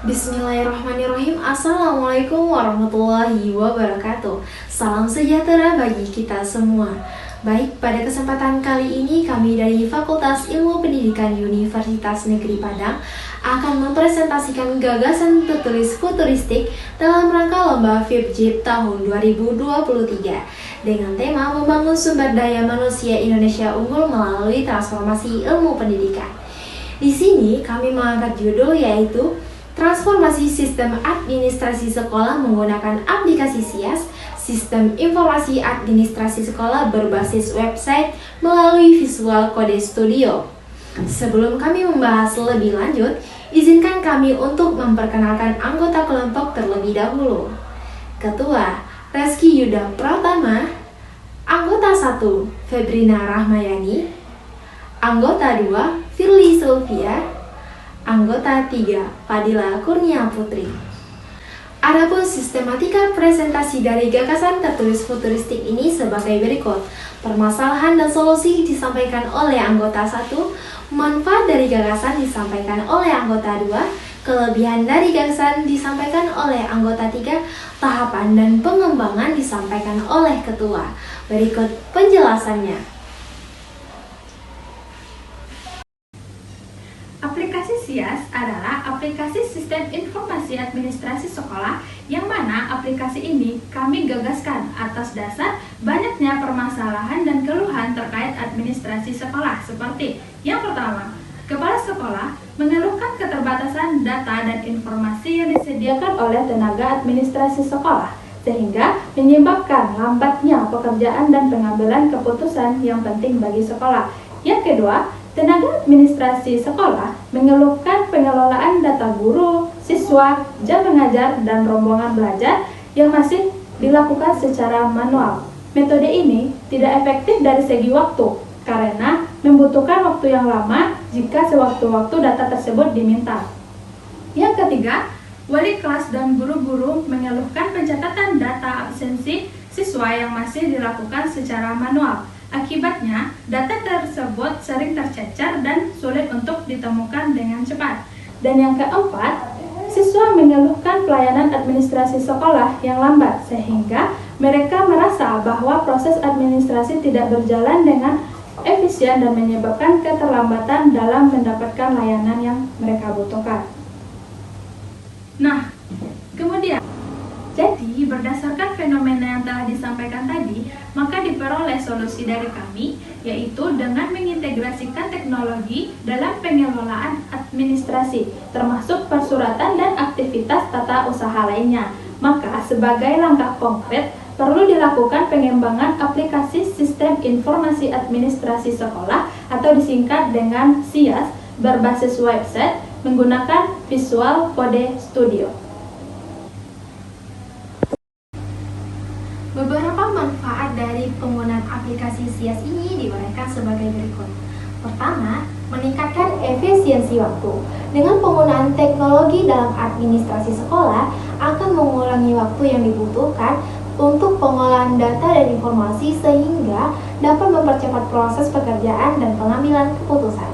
Bismillahirrahmanirrahim. Assalamualaikum warahmatullahi wabarakatuh. Salam sejahtera bagi kita semua. Baik, pada kesempatan kali ini kami dari Fakultas Ilmu Pendidikan Universitas Negeri Padang akan mempresentasikan gagasan tertulis futuristik dalam rangka Lomba FIPJIP tahun 2023 dengan tema membangun sumber daya manusia Indonesia unggul melalui transformasi ilmu pendidikan. Di sini kami mengangkat judul yaitu Transformasi Sistem Administrasi Sekolah menggunakan aplikasi SIAS, Sistem Informasi Administrasi Sekolah berbasis website melalui Visual Code Studio. Sebelum kami membahas lebih lanjut, izinkan kami untuk memperkenalkan anggota kelompok terlebih dahulu. Ketua, Reski Yuda Pratama. Anggota 1, Febrina Rahmayani. Anggota 2, Firly Sylvia. Anggota 3, Fadila Kurnia Putri. Adapun sistematika presentasi dari gagasan tertulis futuristik ini sebagai berikut. Permasalahan dan solusi disampaikan oleh anggota 1, manfaat dari gagasan disampaikan oleh anggota 2, kelebihan dari gagasan disampaikan oleh anggota 3, tahapan dan pengembangan disampaikan oleh ketua. Berikut penjelasannya. Aplikasi SIAS adalah aplikasi Sistem Informasi Administrasi Sekolah yang mana aplikasi ini kami gagaskan atas dasar banyaknya permasalahan dan keluhan terkait administrasi sekolah seperti yang pertama, kepala sekolah mengeluhkan keterbatasan data dan informasi yang disediakan oleh tenaga administrasi sekolah sehingga menyebabkan lambatnya pekerjaan dan pengambilan keputusan yang penting bagi sekolah. Yang kedua, tenaga administrasi sekolah mengeluhkan pengelolaan data guru, siswa, jam mengajar, dan rombongan belajar yang masih dilakukan secara manual. Metode ini tidak efektif dari segi waktu, karena membutuhkan waktu yang lama jika sewaktu-waktu data tersebut diminta. Yang ketiga, wali kelas dan guru-guru mengeluhkan pencatatan data absensi siswa yang masih dilakukan secara manual. Akibatnya, data tersebut sering tercecer dan sulit untuk ditemukan dengan cepat. Dan yang keempat, siswa mengeluhkan pelayanan administrasi sekolah yang lambat, sehingga mereka merasa bahwa proses administrasi tidak berjalan dengan efisien dan menyebabkan keterlambatan dalam mendapatkan layanan yang mereka butuhkan. Nah, kemudian jadi, berdasarkan fenomena yang telah disampaikan tadi, maka diperoleh solusi dari kami, yaitu dengan mengintegrasikan teknologi dalam pengelolaan administrasi, termasuk persuratan dan aktivitas tata usaha lainnya. Maka, sebagai langkah konkret, perlu dilakukan pengembangan aplikasi Sistem Informasi Administrasi Sekolah atau disingkat dengan SIAS berbasis website menggunakan Visual Code Studio. Beberapa manfaat dari penggunaan aplikasi SIAS ini diuraikan sebagai berikut. Pertama, meningkatkan efisiensi waktu. Dengan penggunaan teknologi dalam administrasi sekolah akan mengurangi waktu yang dibutuhkan untuk pengolahan data dan informasi sehingga dapat mempercepat proses pekerjaan dan pengambilan keputusan.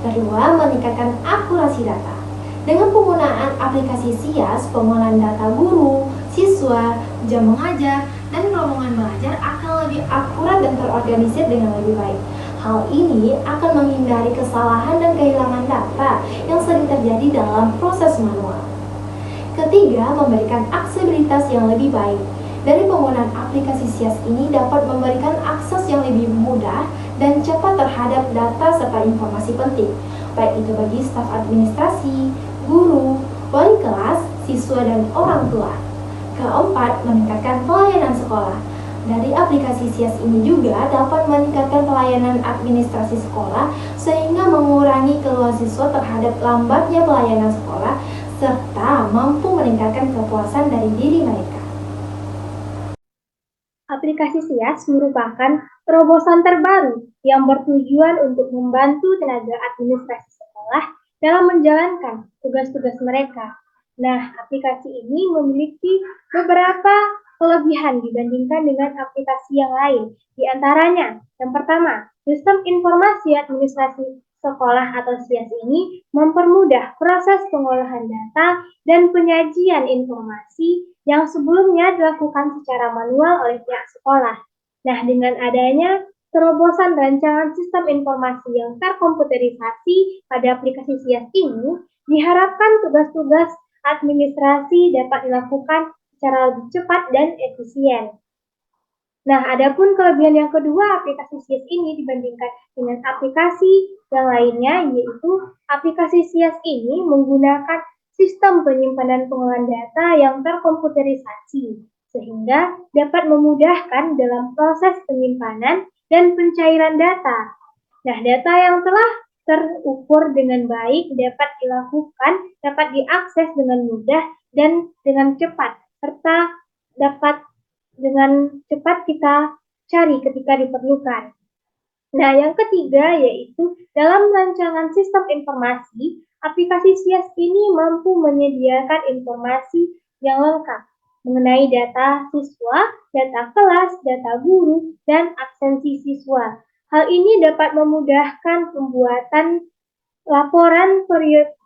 Kedua, meningkatkan akurasi data. Dengan penggunaan aplikasi SIAS, pengolahan data guru, siswa, jam mengajar, dan rombongan belajar akan lebih akurat dan terorganisir dengan lebih baik. Hal ini akan menghindari kesalahan dan kehilangan data yang sering terjadi dalam proses manual. Ketiga, memberikan aksesibilitas yang lebih baik. Dari penggunaan aplikasi SIAS ini dapat memberikan akses yang lebih mudah dan cepat terhadap data serta informasi penting, baik itu bagi staf administrasi, guru, wali kelas, siswa, dan orang tua. Keempat, meningkatkan pelayanan sekolah. Dari aplikasi SIAS ini juga dapat meningkatkan pelayanan administrasi sekolah sehingga mengurangi keluhan siswa terhadap lambatnya pelayanan sekolah serta mampu meningkatkan kepuasan dari diri mereka. Aplikasi SIAS merupakan terobosan terbaru yang bertujuan untuk membantu tenaga administrasi sekolah dalam menjalankan tugas-tugas mereka. Nah, aplikasi ini memiliki beberapa kelebihan dibandingkan dengan aplikasi yang lain. Di antaranya, yang pertama, sistem informasi administrasi sekolah atau SIAS ini mempermudah proses pengolahan data dan penyajian informasi yang sebelumnya dilakukan secara manual oleh pihak sekolah. Nah, dengan adanya terobosan rancangan sistem informasi yang terkomputerisasi pada aplikasi SIAS ini, diharapkan tugas-tugas administrasi dapat dilakukan secara lebih cepat dan efisien. Nah, adapun kelebihan yang kedua aplikasi SIAS ini dibandingkan dengan aplikasi yang lainnya, yaitu aplikasi SIAS ini menggunakan sistem penyimpanan pengolahan data yang terkomputerisasi, sehingga dapat memudahkan dalam proses penyimpanan dan pencairan data. Nah, data yang telah terukur dengan baik dapat diakses dengan mudah dan dengan cepat, serta dapat dengan cepat kita cari ketika diperlukan. Nah, yang ketiga yaitu dalam rancangan sistem informasi, aplikasi SIAS ini mampu menyediakan informasi yang lengkap mengenai data siswa, data kelas, data guru, dan absensi siswa. Hal ini dapat memudahkan pembuatan laporan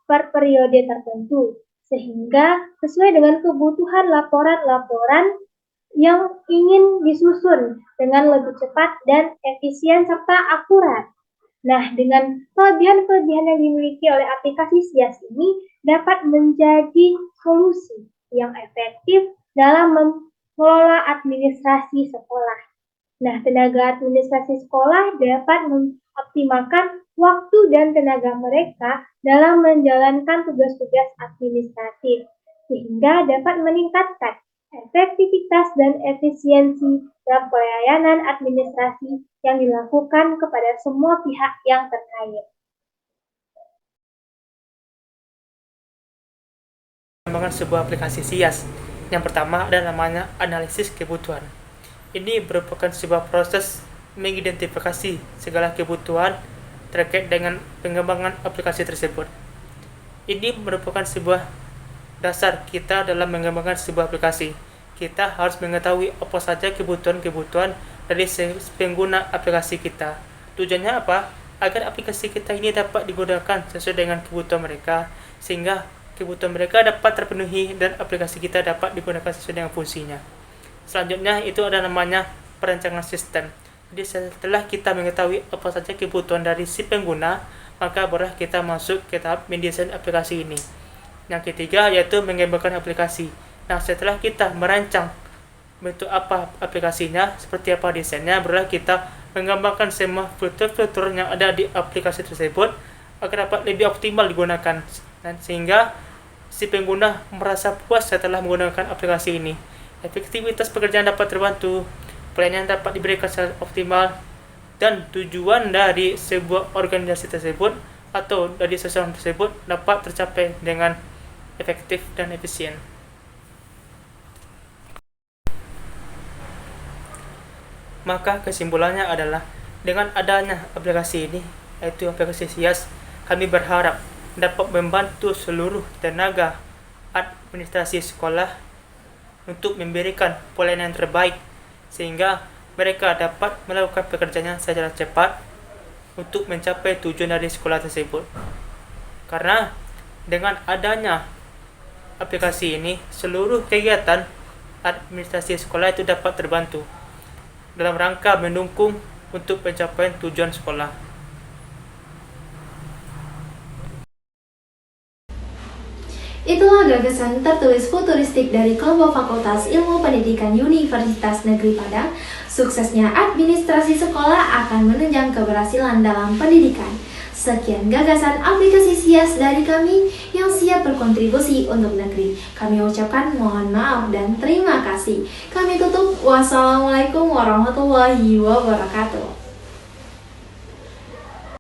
per periode tertentu, sehingga sesuai dengan kebutuhan laporan-laporan yang ingin disusun dengan lebih cepat dan efisien serta akurat. Nah, dengan kelebihan-kelebihan yang dimiliki oleh aplikasi SIAS ini dapat menjadi solusi yang efektif dalam mengelola administrasi sekolah. Nah, tenaga administrasi sekolah dapat mengoptimalkan waktu dan tenaga mereka dalam menjalankan tugas-tugas administratif, sehingga dapat meningkatkan efektivitas dan efisiensi dalam pelayanan administrasi yang dilakukan kepada semua pihak yang terkait. Mengembangkan sebuah aplikasi SIAS. Yang pertama adalah namanya analisis kebutuhan. Ini merupakan sebuah proses mengidentifikasi segala kebutuhan terkait dengan pengembangan aplikasi tersebut. Ini merupakan sebuah dasar kita dalam mengembangkan sebuah aplikasi. Kita harus mengetahui apa saja kebutuhan-kebutuhan dari pengguna aplikasi kita. Tujuannya apa? Agar aplikasi kita ini dapat digunakan sesuai dengan kebutuhan mereka, sehingga kebutuhan mereka dapat terpenuhi dan aplikasi kita dapat digunakan sesuai dengan fungsinya. Selanjutnya itu ada namanya perancangan sistem. Jadi setelah kita mengetahui apa saja kebutuhan dari si pengguna, maka barulah kita masuk ke tahap mendesain aplikasi ini. Yang ketiga yaitu mengembangkan aplikasi. Nah, setelah kita merancang bentuk apa aplikasinya, seperti apa desainnya, barulah kita mengembangkan semua fitur-fitur yang ada di aplikasi tersebut agar dapat lebih optimal digunakan, dan sehingga si pengguna merasa puas setelah menggunakan aplikasi ini. Efektivitas pekerjaan dapat terbantu, pelayanan dapat diberikan secara optimal, dan tujuan dari sebuah organisasi tersebut atau dari seseorang tersebut dapat tercapai dengan efektif dan efisien. Maka kesimpulannya adalah dengan adanya aplikasi ini, yaitu aplikasi SIAS, kami berharap dapat membantu seluruh tenaga administrasi sekolah untuk memberikan pelayanan terbaik, sehingga mereka dapat melakukan pekerjaannya secara cepat untuk mencapai tujuan dari sekolah tersebut. Karena dengan adanya aplikasi ini, seluruh kegiatan administrasi sekolah itu dapat terbantu dalam rangka mendukung untuk pencapaian tujuan sekolah. Itulah gagasan tertulis futuristik dari kelompok Fakultas Ilmu Pendidikan Universitas Negeri Padang. Suksesnya administrasi sekolah akan menunjang keberhasilan dalam pendidikan. Sekian gagasan aplikasi SIAS dari kami yang siap berkontribusi untuk negeri. Kami ucapkan mohon maaf dan terima kasih. Kami tutup. Wassalamualaikum warahmatullahi wabarakatuh.